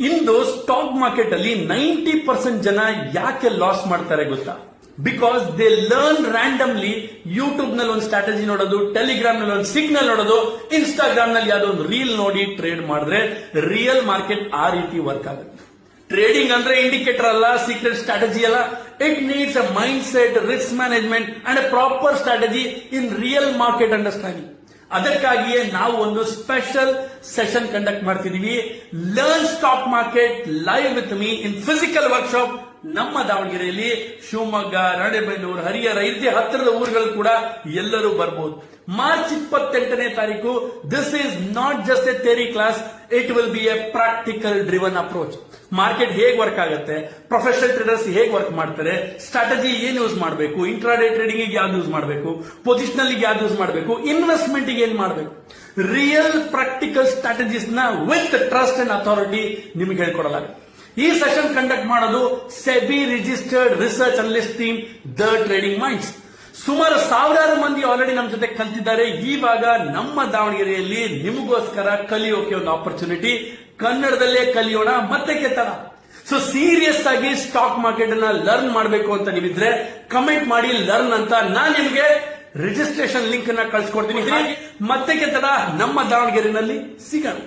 ಇಂದು stock market ಅಲ್ಲಿ 90% ಜನ ಯಾಕೆ ಲಾಸ್ ಮಾಡ್ತಾರೆ ಗೊತ್ತಾ? Because they learn randomly. YouTube ನಲ್ಲಿ ಒಂದು ಸ್ಟ್ರಾಟಜಿ ನೋಡೋದು, ಟೆಲಿಗ್ರಾಮ್ ನಲ್ಲಿ ಒಂದು ಸಿಗ್ನಲ್ ನೋಡೋದು, ಇನ್ಸ್ಟಾಗ್ರಾಮ್ ನಲ್ಲಿ ಯಾವ್ದೋ ಒಂದು ರೀಲ್ ನೋಡಿ ಟ್ರೇಡ್ ಮಾಡಿದ್ರೆ ರಿಯಲ್ ಮಾರ್ಕೆಟ್ ಆ ರೀತಿ ವರ್ಕ್ ಆಗುತ್ತೆ. ಟ್ರೇಡಿಂಗ್ ಅಂದ್ರೆ ಇಂಡಿಕೇಟರ್ ಅಲ್ಲ, ಸೀಕ್ರೆಟ್ ಸ್ಟ್ರಾಟಜಿ ಅಲ್ಲ. It needs a mind set, risk management and a proper strategy in real market understanding. ಅದಕ್ಕಾಗಿಯೇ ನಾವು ಒಂದು ಸ್ಪೆಷಲ್ ಸೆಷನ್ ಕಂಡಕ್ಟ್ ಮಾಡ್ತಿದೀವಿ. Learn stock market live with me in physical workshop. ನಮ್ಮ ದಾವಣಗೆರೆಯಲ್ಲಿ, ಶಿವಮೊಗ್ಗ, ರಾಣೆಬೆನ್ನೂರು, ಹರಿಹರ ಇದೇ ಹತ್ತಿರದ ಊರುಗಳು ಕೂಡ ಎಲ್ಲರೂ ಬರಬಹುದು. ಮಾರ್ಚ್ 28ನೇ ತಾರೀಕು. This is not just A theory class, it will be A practical driven approach. Market ಹೇಗೆ ವರ್ಕ್ ಆಗುತ್ತೆ, ಪ್ರೊಫೆಷನಲ್ ಟ್ರೇಡರ್ಸ್ ಹೇಗೆ ವರ್ಕ್ ಮಾಡ್ತಾರೆ, ಸ್ಟ್ರಾಟಜಿ ಏನ್ ಯೂಸ್ ಮಾಡಬೇಕು, ಇಂಟ್ರಾಡೇ ಟ್ರೇಡಿಂಗ್ ಯಾವ್ದು ಯೂಸ್ ಮಾಡಬೇಕು, ಪೊಸಿಷನಲ್ ಯಾವ್ದು ಯೂಸ್ ಮಾಡಬೇಕು, ಇನ್ವೆಸ್ಟ್ಮೆಂಟ್ ಏನ್ ಮಾಡಬೇಕು, ರಿಯಲ್ ಪ್ರಾಕ್ಟಿಕಲ್ ಸ್ಟ್ರಾಟಜೀಸ್ ನ ವಿತ್ ಟ್ರಸ್ಟ್ ಅಂಡ್ ಅಥಾರಿಟಿ ನಿಮಗೆ ಹೇಳ್ಕೊಡಲಾಗುತ್ತೆ. ಈ ಸೆಷನ್ ಕಂಡಕ್ಟ್ ಮಾಡೋದು SEBI registered research analyst team, the trading minds. ಸುಮಾರು ಸಾವಿರಾರು ಮಂದಿ ಆಲ್ರೆಡಿ ನಮ್ಮ ಜೊತೆ ಕಲ್ತಿದ್ದಾರೆ. ಇವಾಗ ನಮ್ಮ ದಾವಣಗೆರೆಯಲ್ಲಿ ನಿಮಗೋಸ್ಕರ ಕಲಿಯೋಕೆ ಒಂದು ಆಪರ್ಚುನಿಟಿ. ಕನ್ನಡದಲ್ಲೇ ಕಲಿಯೋಣ, ಮತ್ತೆ ಕೆತ್ತಣ. ಸೊ ಸೀರಿಯಸ್ ಆಗಿ ಸ್ಟಾಕ್ ಮಾರ್ಕೆಟ್ ಅನ್ನ ಲರ್ನ್ ಮಾಡಬೇಕು ಅಂತ ನೀವಿದ್ರೆ ಕಮೆಂಟ್ ಮಾಡಿ ಲರ್ನ್ ಅಂತ. ನಾನು ನಿಮಗೆ ರಿಜಿಸ್ಟ್ರೇಷನ್ ಲಿಂಕ್ ಅನ್ನ ಕಳ್ಸಿಕೊಡ್ತೀನಿ. ಮತ್ತೆ ಕೆತ್ತಣ, ನಮ್ಮ ದಾವಣಗೆರೆಯಲ್ಲಿ ಸಿಗೋಣ.